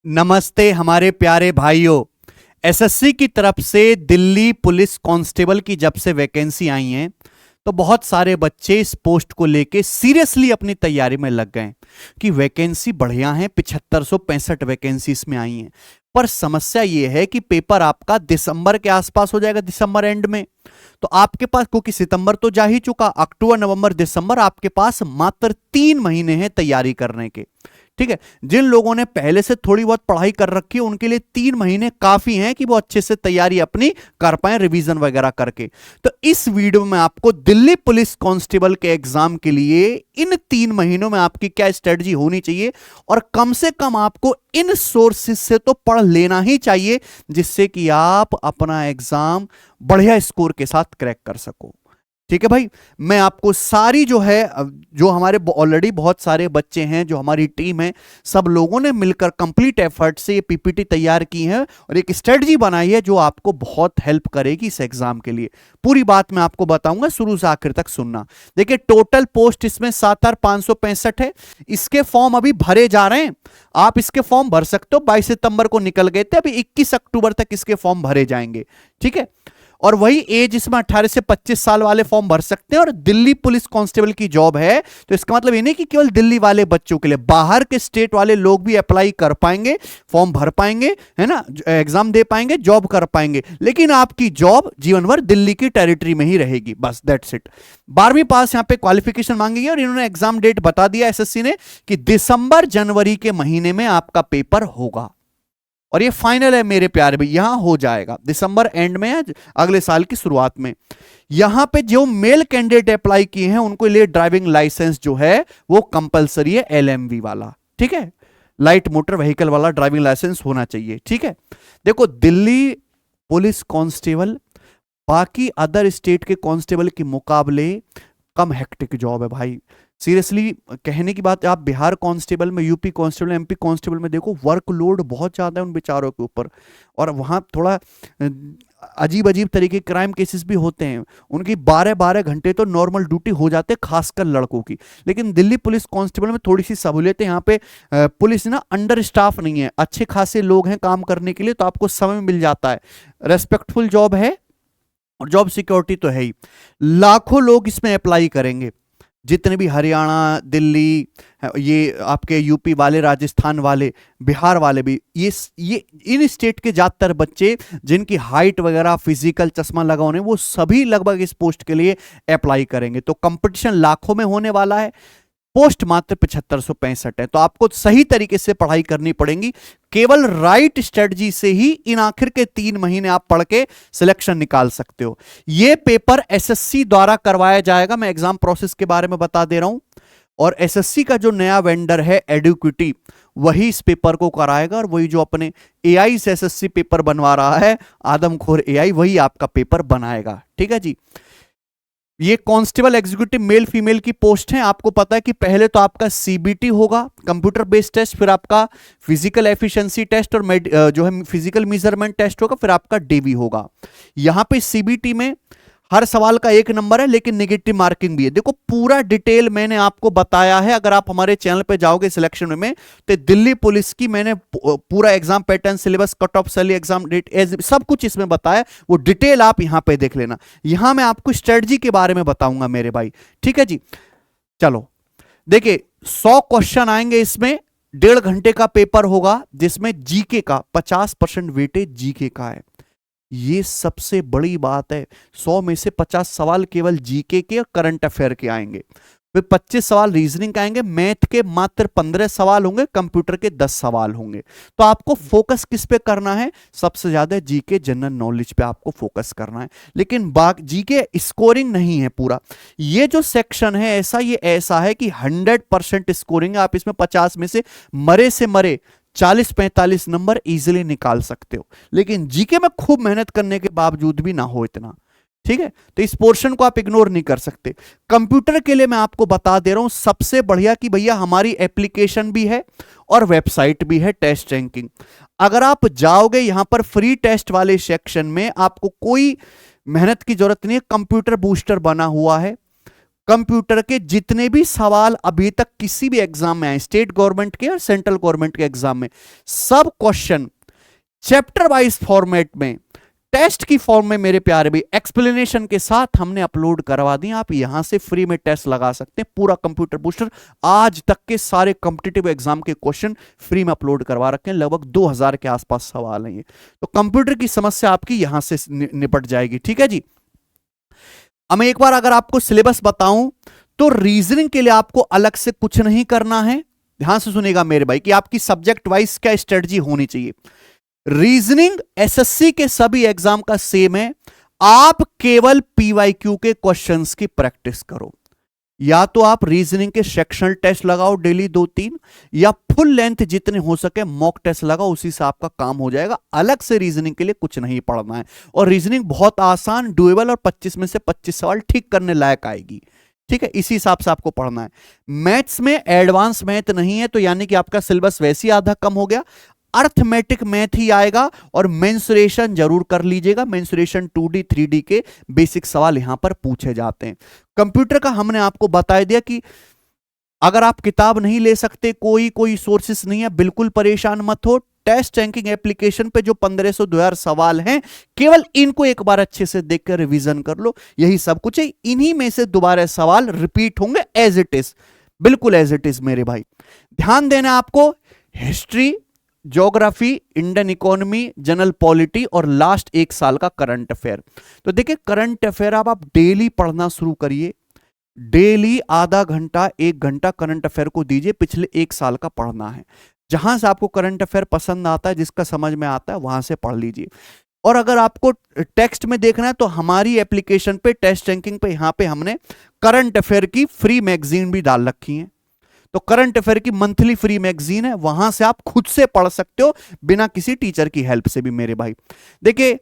नमस्ते हमारे प्यारे भाइयों। एसएससी की तरफ से दिल्ली पुलिस कांस्टेबल की जब से वैकेंसी आई हैं तो बहुत सारे बच्चे इस पोस्ट को लेके सीरियसली अपनी तैयारी में लग गए कि वैकेंसी बढ़िया है। 7565 वैकेंसी इसमें आई हैं, पर समस्या यह है कि पेपर आपका दिसंबर के आसपास हो जाएगा, दिसंबर एंड में। तो आपके पास, क्योंकि सितंबर तो जा ही चुका, अक्टूबर नवंबर दिसंबर आपके पास मात्र 3 महीने हैं तैयारी करने के। ठीक है, जिन लोगों ने पहले से थोड़ी बहुत पढ़ाई कर रखी है उनके लिए 3 महीने काफी हैं कि वो अच्छे से तैयारी अपनी कर पाए, रिवीजन वगैरह करके। तो इस वीडियो में आपको दिल्ली पुलिस कांस्टेबल के एग्जाम के लिए इन 3 महीनों में आपकी क्या स्ट्रेटजी होनी चाहिए, और कम से कम आपको इन सोर्सेस से तो पढ़ लेना ही चाहिए जिससे कि आप अपना एग्जाम बढ़िया स्कोर के साथ क्रैक कर सको। ठीक है भाई, मैं आपको सारी जो है, जो हमारे ऑलरेडी बहुत सारे बच्चे हैं, जो हमारी टीम है, सब लोगों ने मिलकर कंप्लीट एफर्ट से ये पीपीटी तैयार की है और एक स्ट्रेटजी बनाई है जो आपको बहुत हेल्प करेगी इस एग्जाम के लिए। पूरी बात मैं आपको बताऊंगा, शुरू से आखिर तक सुनना। देखिए, टोटल पोस्ट इसमें 7565 है। इसके फॉर्म अभी भरे जा रहे हैं, आप इसके फॉर्म भर सकते हो। 22 सितंबर को निकल गए थे, अभी 21 अक्टूबर तक इसके फॉर्म भरे जाएंगे। ठीक है, और वही एज इसमें 18 से 25 साल वाले फॉर्म भर सकते हैं। और दिल्ली पुलिस कांस्टेबल की जॉब है, तो इसका मतलब ये नहीं कि केवल दिल्ली वाले बच्चों के लिए, बाहर के स्टेट वाले लोग भी अप्लाई कर पाएंगे, फॉर्म भर पाएंगे, है ना, एग्जाम दे पाएंगे, जॉब कर पाएंगे। लेकिन आपकी जॉब जीवन भर दिल्ली की टेरिटरी में ही रहेगी, बस दैट्स इट। 12वीं पास यहां पे क्वालिफिकेशन मांगी गई और इन्होंने एग्जाम डेट बता दिया एसएससी ने कि दिसंबर जनवरी के महीने में आपका पेपर होगा। और ये फाइनल है मेरे प्यारे भाई, यहां हो जाएगा दिसंबर एंड में या अगले साल की शुरुआत में। यहां पे जो मेल कैंडिडेट अप्लाई किए हैं उनको लिए ड्राइविंग लाइसेंस जो है वो कंपलसरी है, एलएमवी वाला। ठीक है, लाइट मोटर व्हीकल वाला ड्राइविंग लाइसेंस होना चाहिए। ठीक है, देखो, दिल्ली पुलिस कांस्टेबल बाकी अदर स्टेट के कांस्टेबल के मुकाबले कम हेक्टिक जॉब है भाई। सीरियसली कहने की बात है, आप बिहार कांस्टेबल में, यूपी कांस्टेबल, एमपी कांस्टेबल में देखो, वर्कलोड बहुत ज्यादा है उन बेचारों के ऊपर। और वहां थोड़ा अजीब अजीब तरीके के क्राइम केसेस भी होते हैं। उनकी 12-12 घंटे तो नॉर्मल ड्यूटी हो जाते, खासकर लड़कों की। लेकिन दिल्ली पुलिस कांस्टेबल में थोड़ी सी सहूलियत है। यहाँ पे पुलिस ना अंडर स्टाफ नहीं है, अच्छे खासे लोग हैं काम करने के लिए, तो आपको समय मिल जाता है। रेस्पेक्टफुल जॉब है और जॉब सिक्योरिटी तो है ही। लाखों लोग इसमें अप्लाई करेंगे, जितने भी हरियाणा, दिल्ली, ये आपके यूपी वाले, राजस्थान वाले, बिहार वाले भी, ये इन स्टेट के ज्यादातर बच्चे जिनकी हाइट वगैरह, फिजिकल, चश्मा लगा होने, वो सभी लगभग इस पोस्ट के लिए अप्लाई करेंगे। तो कंपटीशन लाखों में होने वाला है, पोस्ट मात्र 7565 है। तो आपको सही तरीके से पढ़ाई करनी पड़ेगी। केवल राइट स्ट्रेटजी से ही इन आखिर के 3 महीने आप पढ़ के सिलेक्शन निकाल सकते हो। यह पेपर एसएससी द्वारा करवाया जाएगा, मैं एग्जाम प्रोसेस के बारे में बता दे रहा हूं। और एसएससी का जो नया वेंडर है एडुक्विटी, वही इस पेपर को कराएगा। और वही जो अपने एआई से एसएससी पेपर बनवा रहा है, आदमखोर एआई, वही आपका पेपर बनाएगा। ठीक है जी, ये कांस्टेबल एग्जीक्यूटिव मेल फीमेल की पोस्ट है। आपको पता है कि पहले तो आपका सीबीटी होगा, कंप्यूटर बेस्ड टेस्ट, फिर आपका फिजिकल एफिशिएंसी टेस्ट और जो है फिजिकल मेजरमेंट टेस्ट होगा, फिर आपका डीवी होगा। यहां पे सीबीटी में हर सवाल का 1 नंबर है, लेकिन नेगेटिव मार्किंग भी है। देखो, पूरा डिटेल मैंने आपको बताया है। अगर आप हमारे चैनल पे जाओगे सिलेक्शन में, तो दिल्ली पुलिस की मैंने पूरा exam pattern, syllabus, cut off salary, exam date, सब कुछ इसमें बताया। वो डिटेल आप यहां पे देख लेना। यहां मैं आपको स्ट्रेटजी के बारे में बताऊंगा मेरे भाई। ठीक है जी, चलो देखिए, 100 क्वेश्चन आएंगे इसमें। 1.5 घंटे का पेपर होगा, जिसमें जीके का 50% वेटेज जीके का है। ये सबसे बड़ी बात है। 100 में से 50 सवाल केवल जीके के और करंट अफेयर के आएंगे, फिर 25 सवाल रीजनिंग के आएंगे, मैथ के मात्र 15 सवाल होंगे, कंप्यूटर के 10 सवाल होंगे। तो आपको फोकस किस पे करना है? सबसे ज्यादा जीके, जनरल नॉलेज पे आपको फोकस करना है। लेकिन जीके स्कोरिंग नहीं है पूरा। ये जो सेक्शन है ऐसा, ये ऐसा है कि 100% स्कोरिंग है। आप इसमें 50 में से मरे 40-45 नंबर इजीली निकाल सकते हो। लेकिन जीके में खूब मेहनत करने के बावजूद भी ना हो इतना। ठीक है, तो इस पोर्शन को आप इग्नोर नहीं कर सकते। कंप्यूटर के लिए मैं आपको बता दे रहा हूं सबसे बढ़िया कि भैया हमारी एप्लीकेशन भी है और वेबसाइट भी है, टेस्ट रैंकिंग। अगर आप जाओगे यहां पर फ्री टेस्ट वाले सेक्शन में, आपको कोई मेहनत की जरूरत नहीं है। कंप्यूटर बूस्टर बना हुआ है, कंप्यूटर के जितने भी सवाल अभी तक किसी भी एग्जाम में आए, स्टेट गवर्नमेंट के और सेंट्रल गवर्नमेंट के एग्जाम में, सब क्वेश्चन चैप्टर वाइज फॉर्मेट में, टेस्ट की फॉर्म में मेरे प्यारे भी एक्सप्लेनेशन के साथ हमने अपलोड करवा दी। आप यहां से फ्री में टेस्ट लगा सकते हैं। पूरा कंप्यूटर बूस्टर आज तक के सारे कॉम्पिटिटिव एग्जाम के क्वेश्चन फ्री में अपलोड करवा रखे हैं। लगभग 2000 के आसपास सवाल हैं ये। तो कंप्यूटर की समस्या आपकी यहां से निपट जाएगी। ठीक है जी। अब मैं एक बार अगर आपको सिलेबस बताऊं तो रीजनिंग के लिए आपको अलग से कुछ नहीं करना है। ध्यान से सुनेगा मेरे भाई कि आपकी सब्जेक्ट वाइज क्या स्ट्रेटजी होनी चाहिए। रीजनिंग एसएससी के सभी एग्जाम का सेम है। आप केवल पीवाईक्यू के क्वेश्चंस की प्रैक्टिस करो। या तो आप रीजनिंग के सेक्शनल टेस्ट लगाओ डेली 2-3, या फुल लेंथ जितने हो सके मॉक टेस्ट लगाओ, उसी से आपका काम हो जाएगा। अलग से रीजनिंग के लिए कुछ नहीं पढ़ना है। और रीजनिंग बहुत आसान, डुएबल और 25 में से 25 सवाल ठीक करने लायक आएगी। ठीक है, इसी हिसाब से आपको पढ़ना है। मैथ्स में एडवांस मैथ नहीं है, तो यानी कि आपका सिलेबस वैसे ही आधा कम हो गया। अर्थमेटिक मैथ ही आएगा और मेंसुरेशन जरूर कर लीजिएगा। मेंसुरेशन 2D 3D के बेसिक सवाल यहां पर पूछे जाते हैं। कंप्यूटर का हमने आपको बता दिया कि अगर आप किताब नहीं ले सकते, कोई सोर्सेस नहीं है, बिल्कुल परेशान मत हो। टेस्ट रैंकिंग एप्लीकेशन पे जो 1500-2000 सवाल हैं, केवल इनको एक बार अच्छे से देखकर रिवीजन कर लो। यही सब कुछ है। इन्हीं में से दोबारा सवाल रिपीट होंगे एज इट इज, बिल्कुल एज इट इज मेरे भाई। ध्यान देना आपको, history, geography, Indian economy, general polity और लास्ट 1 साल का करंट अफेयर। तो देखिए करंट अफेयर अब आप डेली पढ़ना शुरू करिए। डेली आधा घंटा 1 घंटा करंट अफेयर को दीजिए। पिछले 1 साल का पढ़ना है। जहां से आपको करंट अफेयर पसंद आता है, जिसका समझ में आता है, वहां से पढ़ लीजिए। और अगर आपको टेक्स्ट में देखना है तो हमारी एप्लीकेशन पे टेस्ट रैंकिंग पे यहां पे हमने करंट अफेयर की फ्री मैगजीन भी डाल रखी है। तो करंट अफेयर की मंथली फ्री मैगजीन है, वहां से आप खुद से पढ़ सकते हो बिना किसी टीचर की हेल्प से भी मेरे भाई। देखिए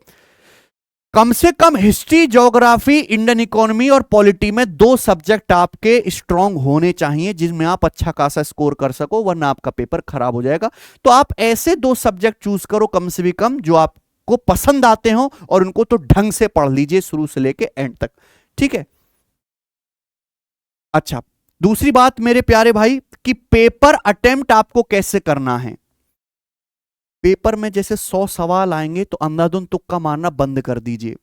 कम से कम हिस्ट्री, ज्योग्राफी, इंडियन इकोनॉमी और पॉलिटी में 2 सब्जेक्ट आपके स्ट्रांग होने चाहिए, जिसमें आप अच्छा खासा स्कोर कर सको, वरना आपका पेपर खराब हो जाएगा। तो आप ऐसे 2 सब्जेक्ट चूज करो कम से भी कम, जो आपको पसंद आते हो, और उनको तो ढंग से पढ़ लीजिए शुरू से लेके एंड तक। ठीक है। अच्छा, दूसरी बात मेरे प्यारे भाई कि पेपर अटेम्प्ट आपको कैसे करना है। पेपर में जैसे 100 सवाल आएंगे तो अंधाधुंध तुक्का मारना बंद कर दीजिए।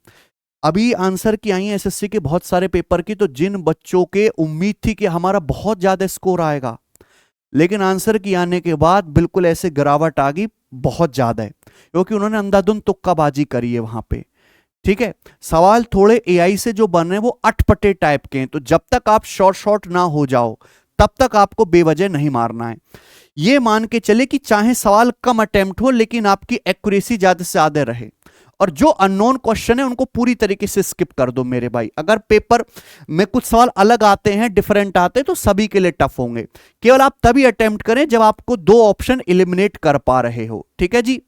अभी आंसर की आई है एसएससी के बहुत सारे पेपर की, तो जिन बच्चों के उम्मीद थी कि हमारा बहुत ज्यादा स्कोर आएगा, लेकिन आंसर की आने के बाद बिल्कुल ऐसे गिरावट आ गई, बहुत ज्यादा है, क्योंकि उन्होंने अंधाधुंध तुक्काबाजी करी है वहां पे। ठीक है, सवाल थोड़े एआई से जो बन रहे हैं वो अटपटे टाइप के हैं। तो जब तक आप शॉर्ट ना हो जाओ तब तक आपको बेवजह नहीं मारना है। ये मान के चले कि चाहे सवाल कम अटेम्प्ट हो, लेकिन आपकी एक्यूरेसी ज्यादा से ज्यादा रहे। और जो अननोन क्वेश्चन है उनको पूरी तरीके से स्किप कर दो मेरे भाई। अगर पेपर में कुछ सवाल अलग आते हैं, डिफरेंट आते हैं, तो सभी के लिए टफ होंगे। केवल आप तभी अटेम्प्ट करें जब आपको 2 ऑप्शन एलिमिनेट कर पा रहे हो। ठीक है जी।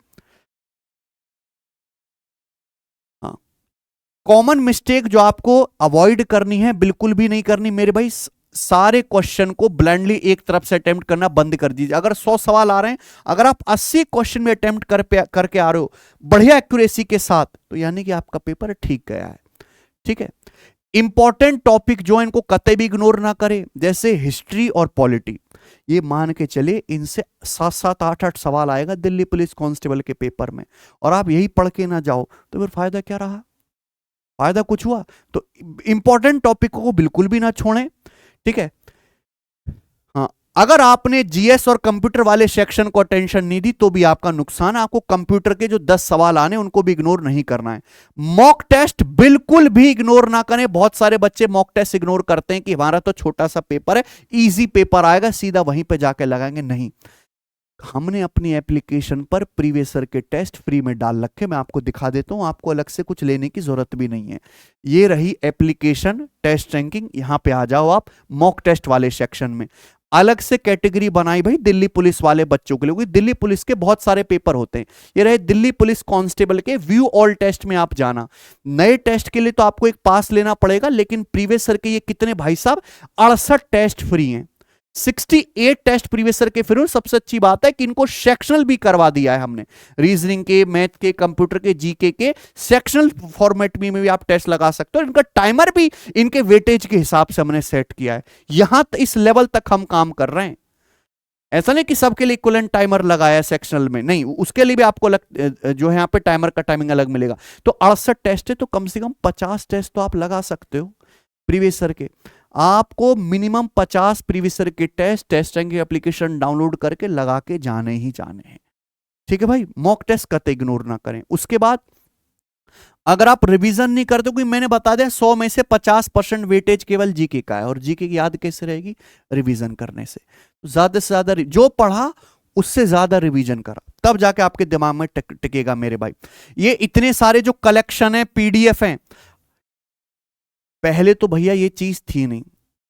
कॉमन मिस्टेक जो आपको अवॉइड करनी है, बिल्कुल भी नहीं करनी मेरे भाई। सारे क्वेश्चन को ब्लाइंडली एक तरफ से अटेम्प्ट करना बंद कर दीजिए। अगर 100 सवाल आ रहे हैं, अगर आप 80 क्वेश्चन में अटेम्प्ट करके आ रहे हो बढ़िया एक्यूरेसी के साथ, तो यानी कि आपका पेपर ठीक गया है। ठीक है। इंपॉर्टेंट टॉपिक जो है इनको कतई भी इग्नोर ना करें, जैसे हिस्ट्री और पॉलिटी। ये मान के चले इनसे 7-7, 8-8 सवाल आएगा दिल्ली पुलिस कांस्टेबल के पेपर में, और आप यही पढ़ के ना जाओ तो फिर फायदा क्या रहा? फायदा कुछ हुआ? तो इंपॉर्टेंट टॉपिक को बिल्कुल भी ना छोड़ें। ठीक है। हाँ, अगर आपने जीएस और कंप्यूटर वाले सेक्शन को अटेंशन नहीं दी तो भी आपका नुकसान है। आपको कंप्यूटर के जो 10 सवाल आने उनको भी इग्नोर नहीं करना है। मॉक टेस्ट बिल्कुल भी इग्नोर ना करें। बहुत सारे बच्चे मॉक टेस्ट इग्नोर करते हैं कि हमारा तो छोटा सा पेपर है, इजी पेपर आएगा, सीधा वहीं पे जाके लगाएंगे। नहीं, हमने अपनी एप्लीकेशन पर प्रीवियस ईयर के टेस्ट फ्री में डाल रखे। मैं आपको दिखा देता हूं, आपको अलग से कुछ लेने की जरूरत भी नहीं है। ये रही एप्लीकेशन टेस्ट रैंकिंग। यहां पे आ जाओ आप मॉक टेस्ट वाले सेक्शन में। अलग से कैटेगरी बनाई भाई दिल्ली पुलिस वाले बच्चों के लिए, क्योंकि दिल्ली पुलिस के बहुत सारे पेपर होते हैं। ये रहे दिल्ली पुलिस कांस्टेबल के व्यू ऑल टेस्ट में आप जाना। नए टेस्ट के लिए तो आपको एक पास लेना पड़ेगा, लेकिन प्रीवियस ईयर के ये कितने भाई साहब 68 टेस्ट फ्री हैं। 68 टेस्ट प्रीवियस ईयर के फिर सबसे अच्छी बात है कि इनको सेक्शनल भी करवा दिया है हमने, रीजनिंग के, मैथ के, कंप्यूटर के, जीके के सेक्शनल फॉर्मेट में भी आप टेस्ट लगा सकते हो। इनका टाइमर भी इनके वेटेज के हिसाब से हमने सेट किया है। यहां इस लेवल तक हम काम कर रहे हैं। ऐसा नहीं कि सबके लिए इक्विवेलेंट टाइमर लगाया सेक्शनल में, नहीं, उसके लिए भी आपको जो है यहाँ पे टाइमर का टाइमिंग अलग मिलेगा। तो 68 टेस्ट है, तो कम से कम 50 टेस्ट तो आप लगा सकते हो प्रीवियस ईयर के। आपको मिनिमम 50 प्रीवियस ईयर के टेस्ट रैंक की एप्लीकेशन डाउनलोड करके लगा के जाने ही जाने हैं। ठीक है भाई, मॉक टेस्ट कतई इग्नोर ना करें। उसके बाद अगर आप रिवीजन नहीं करते, क्योंकि मैंने बता दिया 100 में से 50% वेटेज केवल जीके का है, और जीके की याद कैसे रहेगी? रिवीजन करने से। तो ज्यादा से ज्यादा जो पढ़ा उससे ज्यादा रिवीजन करा, तब जाके आपके दिमाग में टिकेगा मेरे भाई। ये इतने सारे जो कलेक्शन है, पीडीएफ हैं, पहले तो भैया ये चीज थी नहीं।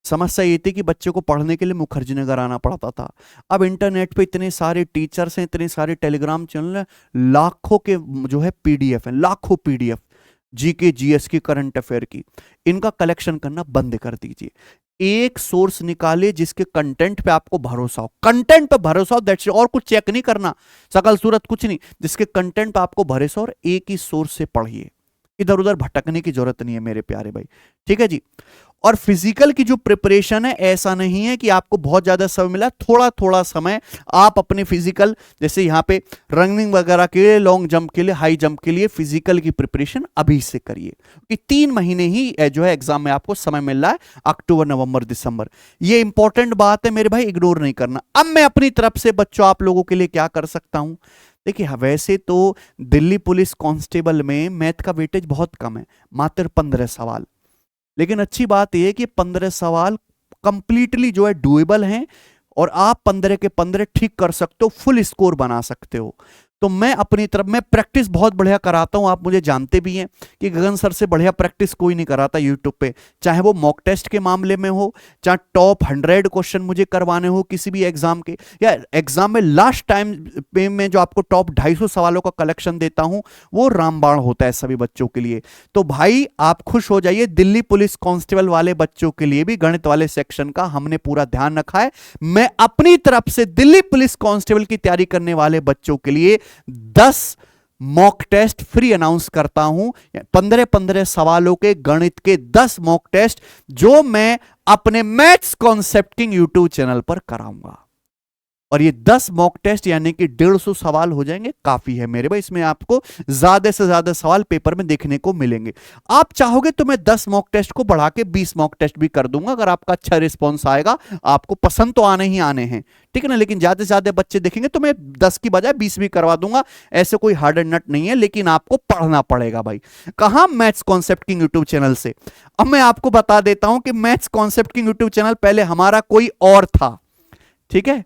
समस्या ये थी कि बच्चे को पढ़ने के लिए मुखर्जी नगर आना पड़ता था। अब इंटरनेट पे इतने सारे टीचर्स हैं, इतने सारे टेलीग्राम चैनल हैं, लाखों के जो है पीडीएफ हैं, लाखों पीडीएफ जीके जीएस की, करंट अफेयर की। इनका कलेक्शन करना बंद कर दीजिए। एक सोर्स निकाले जिसके कंटेंट पे आपको भरोसा हो, कंटेंट पे भरोसा हो, दैट्स, और कुछ चेक नहीं करना, सकल सूरत कुछ नहीं, जिसके कंटेंट पे आपको भरोसा हो, और एक ही सोर्स से पढ़िए। इधर उधर भटकने की जरूरत नहीं है मेरे प्यारे भाई। ठीक है जी। और फिजिकल की जो प्रिपरेशन है, ऐसा नहीं है कि आपको बहुत ज्यादा समय मिला, थोड़ा थोड़ा समय आप अपने फिजिकल, जैसे यहां पे रनिंग वगैरह के लिए, लॉन्ग जंप के लिए, हाई जंप के लिए फिजिकल की प्रिपरेशन अभी से करिए, कि 3 महीने ही जो है एग्जाम में आपको समय मिल रहा है, अक्टूबर, नवंबर, दिसंबर। ये इंपॉर्टेंट बात है मेरे भाई, इग्नोर नहीं करना। अब मैं अपनी तरफ से बच्चों आप लोगों के लिए क्या कर सकता हूं? देखिए, वैसे तो दिल्ली पुलिस कांस्टेबल में मैथ का वेटेज बहुत कम है, मात्र 15 सवाल। लेकिन अच्छी बात यह है कि 15 सवाल कंप्लीटली जो है डुएबल हैं, और आप 15 के 15 ठीक कर सकते हो, फुल स्कोर बना सकते हो। तो मैं अपनी तरफ, मैं प्रैक्टिस बहुत बढ़िया कराता हूं, आप मुझे जानते भी हैं कि गगन सर से बढ़िया प्रैक्टिस कोई नहीं कराता यूट्यूब पे, चाहे वो मॉक टेस्ट के मामले में हो, चाहे टॉप 100 क्वेश्चन मुझे करवाने हो किसी भी एग्जाम के, या एग्जाम में लास्ट टाइम पे मैं जो आपको टॉप 250 सवालों का कलेक्शन देता हूं, वो रामबाण होता है सभी बच्चों के लिए। तो भाई आप खुश हो जाइए, दिल्ली पुलिस कांस्टेबल वाले बच्चों के लिए भी गणित वाले सेक्शन का हमने पूरा ध्यान रखा है। मैं अपनी तरफ से दिल्ली पुलिस कांस्टेबल की तैयारी करने वाले बच्चों के लिए 10 मॉक टेस्ट फ्री अनाउंस करता हूं। 15-15 सवालों के गणित के 10 मॉक टेस्ट जो मैं अपने maths concept king YouTube channel पर कराऊंगा। और ये 10 मॉक टेस्ट यानी कि 150 सवाल हो जाएंगे, काफी है मेरे भाई। इसमें आपको ज्यादा से ज्यादा सवाल पेपर में देखने को मिलेंगे। आप चाहोगे तो मैं 10 मॉक टेस्ट को बढ़ा के 20 मॉक टेस्ट भी कर दूंगा, अगर आपका अच्छा रिस्पॉन्स आएगा। आपको पसंद तो आने ही आने हैं, ठीक है ना, लेकिन ज्यादा से ज्यादा बच्चे देखेंगे तो मैं 10 की बजाय 20 भी करवा दूंगा। ऐसे कोई हार्ड एंड नट नहीं है, लेकिन आपको पढ़ना पड़ेगा भाई। कहां? Maths concept king YouTube channel से। अब मैं आपको बता देता हूं कि maths concept king YouTube channel पहले हमारा कोई और था, ठीक है,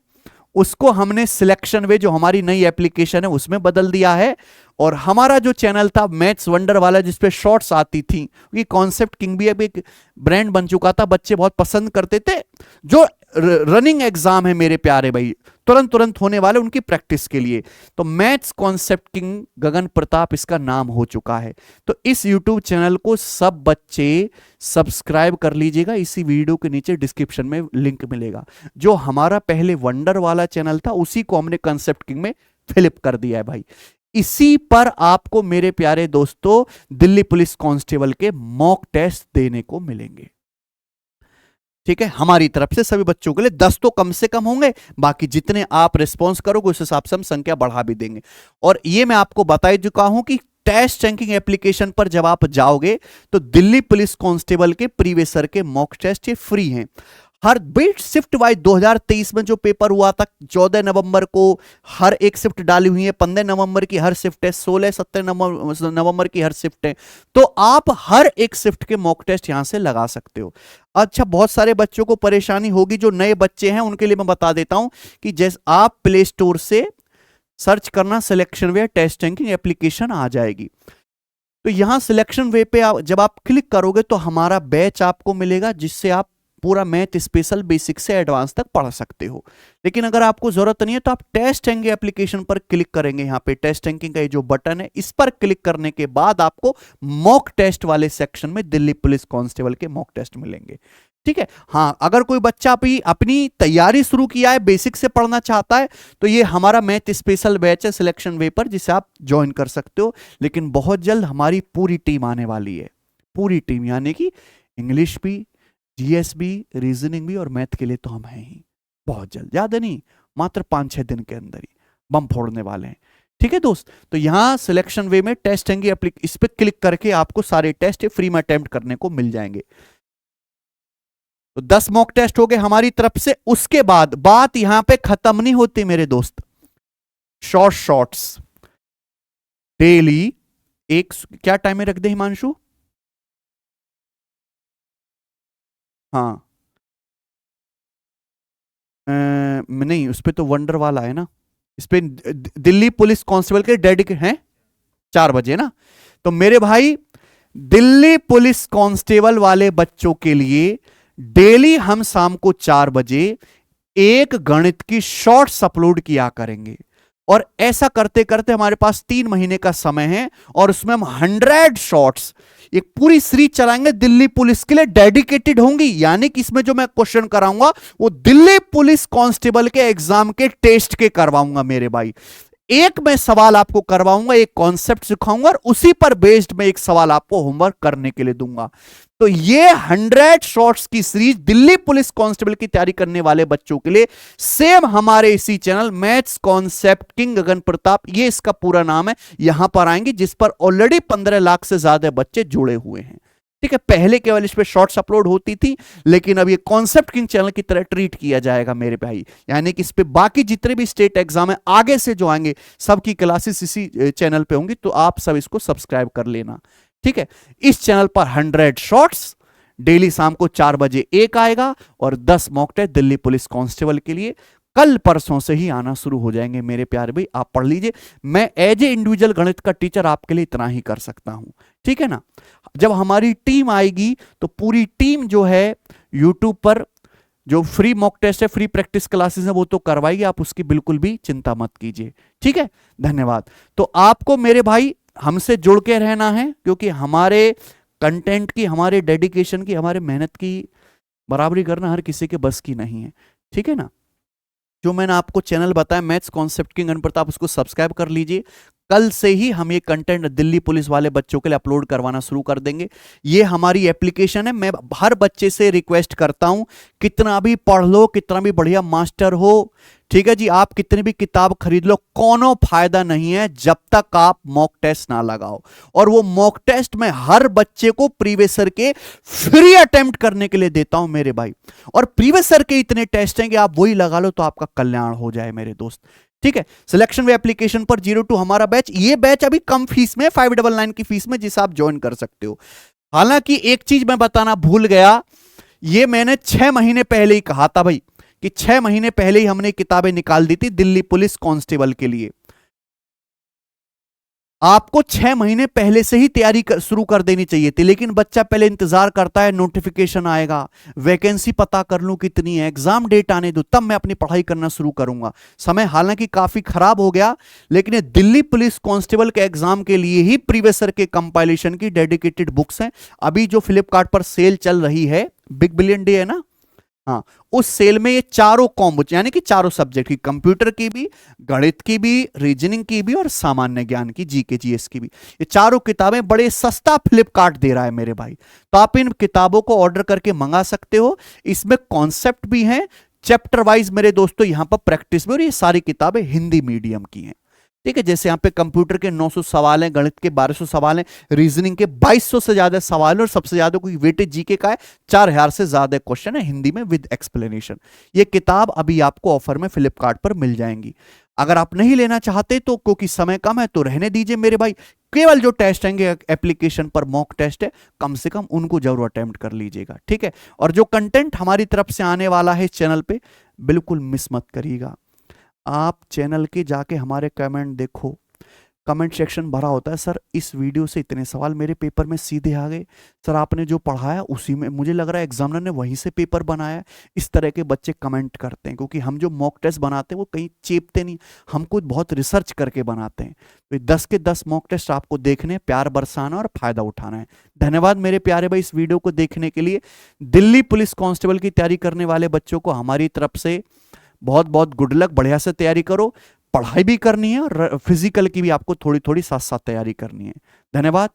उसको हमने सिलेक्शन वे जो हमारी नई एप्लीकेशन है उसमें बदल दिया है। और हमारा जो चैनल था मैथ्स वंडर वाला, जिसपे शॉर्ट्स आती थी, क्योंकि कॉन्सेप्ट किंग भी अब एक ब्रांड बन चुका था, बच्चे बहुत पसंद करते थे। जो रनिंग एग्जाम है मेरे प्यारे भाई, तुरंत तुरंत होने वाले, उनकी प्रैक्टिस के लिए, तो मैथ्स कॉन्सेप्ट किंग गगन प्रताप इसका नाम हो चुका है। तो इस यूट्यूब चैनल को सब बच्चे सब्सक्राइब कर लीजिएगा, इसी वीडियो के नीचे डिस्क्रिप्शन में लिंक मिलेगा। जो हमारा पहले वंडर वाला चैनल था उसी को हमने कॉन्सेप्ट किंग में फ्लिप कर दिया है भाई। इसी पर आपको मेरे प्यारे दोस्तों दिल्ली पुलिस कांस्टेबल के मॉक टेस्ट देने को मिलेंगे, ठीक है। हमारी तरफ से सभी बच्चों के लिए 10 तो कम से कम होंगे, बाकी जितने आप रिस्पॉन्स करोगे उस हिसाब से हम संख्या बढ़ा भी देंगे। और ये मैं आपको बता ही चुका हूं कि टेस्ट रैंकिंग एप्लीकेशन पर जब आप जाओगे तो दिल्ली पुलिस कांस्टेबल के प्रीवियस ईयर के मॉक टेस्ट ये फ्री हैं। हर बीट शिफ्ट वाइज 2023 में जो पेपर हुआ था 14 नवंबर को हर एक शिफ्ट डाली हुई है, 15 नवंबर की हर शिफ्ट है, 16-17 नवंबर की हर शिफ्ट है। तो आप हर एक शिफ्ट के मॉक टेस्ट यहां से लगा सकते हो। अच्छा, बहुत सारे बच्चों को परेशानी होगी, जो नए बच्चे हैं उनके लिए मैं बता देता हूं कि जैसे आप प्ले स्टोर से सर्च करना सिलेक्शन वे टेस्ट रैंकिंग एप्लीकेशन आ जाएगी। तो यहां सिलेक्शन वे पे जब आप क्लिक करोगे तो हमारा बैच आपको मिलेगा, जिससे आप पूरा मैथ स्पेशल बेसिक से एडवांस तक पढ़ सकते हो। लेकिन अगर आपको जरूरत नहीं है तो आप टेस्ट रैंकिंग एप्लीकेशन पर क्लिक करेंगे, यहाँ पे टेस्ट रैंकिंग का ये जो बटन है इस पर क्लिक करने के बाद आपको मॉक टेस्ट वाले सेक्शन में दिल्ली पुलिस कांस्टेबल के मॉक टेस्ट मिलेंगे। ठीक है। हाँ, अगर कोई बच्चा अपनी तैयारी शुरू किया है, बेसिक से पढ़ना चाहता है, तो ये हमारा मैथ स्पेशल बैच है सिलेक्शन वे पर, जिसे आप ज्वाइन कर सकते हो। लेकिन बहुत जल्द हमारी पूरी टीम आने वाली है, पूरी टीम, यानी कि इंग्लिश भी, जीएस भी, रीजनिंग भी और मैथ के लिए तो हम हैं ही। बहुत जल्द, ज्यादा नहीं, मात्र 5-6 दिन के अंदर ही बम फोड़ने वाले हैं। ठीक है दोस्त, तो यहां सिलेक्शन वे में टेस्ट होंगे, इस पर क्लिक करके आपको सारे टेस्ट फ्री में अटेम्प्ट करने को मिल जाएंगे। तो 10 मॉक टेस्ट हो गए हमारी तरफ से। उसके बाद बात यहां पे खत्म नहीं होती मेरे दोस्त। शॉर्ट्स डेली एक, क्या टाइम में रख दे हिमांशु? हाँ, नहीं, उस पे तो वंडर वाला है ना, इस पे दिल्ली पुलिस कांस्टेबल के डेडिकेट हैं 4 बजे ना। तो मेरे भाई, दिल्ली पुलिस कांस्टेबल वाले बच्चों के लिए डेली हम शाम को 4 बजे एक गणित की शॉर्ट्स अपलोड किया करेंगे। और ऐसा करते करते हमारे पास 3 महीने का समय है, और उसमें हम 100 शॉर्ट्स, एक पूरी सीरीज चलाएंगे दिल्ली पुलिस के लिए, डेडिकेटेड होंगी। यानी कि इसमें जो मैं क्वेश्चन कराऊंगा वो दिल्ली पुलिस कांस्टेबल के एग्जाम के टेस्ट के करवाऊंगा मेरे भाई। एक मैं सवाल आपको करवाऊंगा, एक कॉन्सेप्ट सिखाऊंगा, और उसी पर बेस्ड में एक सवाल आपको होमवर्क करने के लिए दूंगा। तो ये 100 शॉर्ट्स की सीरीज दिल्ली पुलिस कांस्टेबल की तैयारी करने वाले बच्चों के लिए, सेम हमारे इसी चैनल मैथ्स कॉन्सेप्ट किंग गगन प्रताप, ये इसका पूरा नाम है, यहां पर आएंगे, जिस पर ऑलरेडी 15 लाख से ज्यादा बच्चे जुड़े हुए हैं। ठीक है, पहले केवल इस पे शॉर्ट्स अपलोड होती थी, लेकिन अब ये कॉन्सेप्ट किंग चैनल की तरह ट्रीट किया जाएगा मेरे भाई। यानी कि इस पे बाकी जितने भी स्टेट एग्जाम है आगे से जो आएंगे, सबकी क्लासेस इसी चैनल पे होंगी, तो आप सब इसको सब्सक्राइब कर लेना। ठीक है, इस चैनल पर 100 शॉर्ट्स डेली शाम को 4 बजे एक आएगा, और 10 mock test Delhi police constable के लिए कल परसों से ही आना शुरू हो जाएंगे मेरे प्यारे भाई। आप पढ़ लीजिए, मैं एज ए इंडिविजुअल गणित का टीचर आपके लिए इतना ही कर सकता हूं। ठीक है ना। जब हमारी टीम आएगी तो पूरी टीम जो है यूट्यूब पर जो फ्री मॉक टेस्ट है, फ्री प्रैक्टिस क्लासेस है, वो तो करवाएगी, आप उसकी बिल्कुल भी चिंता मत कीजिए। ठीक है, धन्यवाद। तो आपको मेरे भाई हमसे जुड़ के रहना है, क्योंकि हमारे कंटेंट की, हमारे डेडिकेशन की, हमारे मेहनत की बराबरी करना हर किसी के बस की नहीं है। ठीक है ना। जो मैंने आपको चैनल बताया मैथ्स कॉन्सेप्ट किंग गगन प्रताप, उसको सब्सक्राइब कर लीजिए। कल से ही हम ये कंटेंट दिल्ली पुलिस वाले बच्चों के लिए अपलोड करवाना शुरू कर देंगे। ये हमारी एप्लीकेशन है। मैं हर बच्चे से रिक्वेस्ट करता हूं, कितना भी पढ़ लो, कितना भी बढ़िया मास्टर हो, ठीक है जी, आप कितनी भी किताब खरीद लो, कोनो फायदा नहीं है जब तक आप मॉक टेस्ट ना लगाओ। और वो मॉक टेस्ट मैं हर बच्चे को प्रीवियस ईयर के फ्री अटेम्प्ट करने के लिए देता हूं मेरे भाई। और प्रीवियस ईयर के इतने टेस्ट हैं कि आप वही लगा लो तो आपका कल्याण हो जाए मेरे दोस्त। ठीक है, सिलेक्शन वे एप्लीकेशन पर 02 हमारा बैच, ये बैच अभी कम फीस में, 599 की फीस में, जिसे आप ज्वाइन कर सकते हो। हालांकि एक चीज मैं बताना भूल गया, ये मैंने 6 महीने पहले ही कहा था भाई, कि 6 महीने पहले ही हमने किताबें निकाल दी थी दिल्ली पुलिस कांस्टेबल के लिए। आपको 6 महीने पहले से ही तैयारी शुरू कर देनी चाहिए थी, लेकिन बच्चा पहले इंतजार करता है नोटिफिकेशन आएगा, वैकेंसी पता कर लूं कितनी है, एग्जाम डेट आने दो, तब मैं अपनी पढ़ाई करना शुरू करूंगा। समय हालांकि काफी खराब हो गया, लेकिन ये दिल्ली पुलिस कांस्टेबल के एग्जाम के लिए ही प्रीवियस ईयर के कंपाइलेशन की डेडिकेटेड बुक्स हैं। अभी जो फ्लिपकार्ट पर सेल चल रही है, बिग बिलियन डे है ना, हाँ, उस सेल में ये चारों कॉम्बो, यानी कि चारों सब्जेक्ट की, कंप्यूटर की भी, गणित की भी, रीजनिंग की भी, और सामान्य ज्ञान की, जीके जीएस की भी, ये चारों किताबें बड़े सस्ता फ्लिपकार्ट दे रहा है मेरे भाई। तो आप इन किताबों को ऑर्डर करके मंगा सकते हो। इसमें कॉन्सेप्ट भी हैं चैप्टर वाइज मेरे दोस्तों, यहां पर प्रैक्टिस भी, और ये सारी किताबें हिंदी मीडियम की हैं। ठीक है, जैसे यहाँ पे कंप्यूटर के 900 सवाल हैं, गणित के 1200 सवाल हैं, रीजनिंग के 2200 से ज्यादा सवाल हैं, और सबसे ज्यादा कोई वेटेज जीके का है, 4000 से ज्यादा क्वेश्चन है हिंदी में विद एक्सप्लेनेशन। ये किताब अभी आपको ऑफर में फ्लिपकार्ट पर मिल जाएंगी। अगर आप नहीं लेना चाहते तो, क्योंकि समय कम है, तो रहने दीजिए मेरे भाई। केवल जो टेस्ट आएंगे एप्लीकेशन पर, मॉक टेस्ट है, कम से कम उनको जरूर अटेम्प्ट कर लीजिएगा। ठीक है, और जो कंटेंट हमारी तरफ से आने वाला है इस चैनल पे, बिल्कुल मिस मत करिएगा। आप चैनल के जाके हमारे कमेंट देखो, कमेंट सेक्शन भरा होता है, सर इस वीडियो से इतने सवाल मेरे पेपर में सीधे आ गए, सर आपने जो पढ़ाया उसी में, मुझे लग रहा है एग्जामिनर ने वहीं से पेपर बनाया। इस तरह के बच्चे कमेंट करते हैं, क्योंकि हम जो मॉक टेस्ट बनाते हैं वो कहीं चेपते नहीं, हम खुद बहुत रिसर्च करके बनाते हैं। तो 10 के 10 मॉक टेस्ट आपको देखने, प्यार बरसाना और फायदा उठाना है। धन्यवाद मेरे प्यारे भाई इस वीडियो को देखने के लिए। दिल्ली पुलिस कांस्टेबल की तैयारी करने वाले बच्चों को हमारी तरफ से बहुत बहुत गुड लक, बढ़िया से तैयारी करो। पढ़ाई भी करनी है और फिजिकल की भी आपको थोड़ी थोड़ी साथ साथ तैयारी करनी है। धन्यवाद।